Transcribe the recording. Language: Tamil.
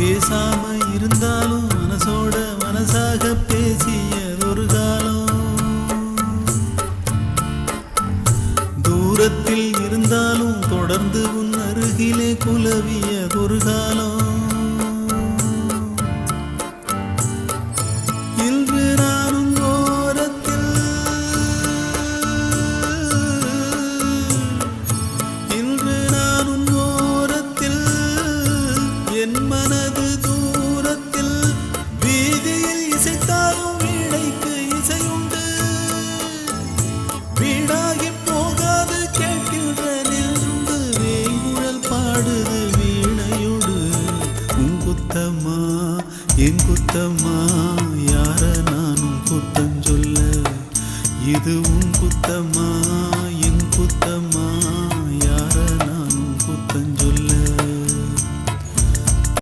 பேசாம இருந்தாலும் மனசோட மனசாக பேசியதொரு காலம், தூரத்தில் இருந்தாலும் தொடர்ந்து உன் அருகிலே குலவியதொரு காலம். இன்று நானும் ஓரத்தில், இன்று நானும் ஓரத்தில், என் மனது தூரத்தில், வீதியில் இசைத்தாலும் வீணைக்கு இசையுண்டு. வீணாகி போகாது கேட்கின்ற நின்று வேங்குழல் பாடுது வீணையோடு. உன் குத்தம்மா என் குத்தம்மா, யார நானும் குத்தம் சொல்ல, இது உன் குத்தம்மா.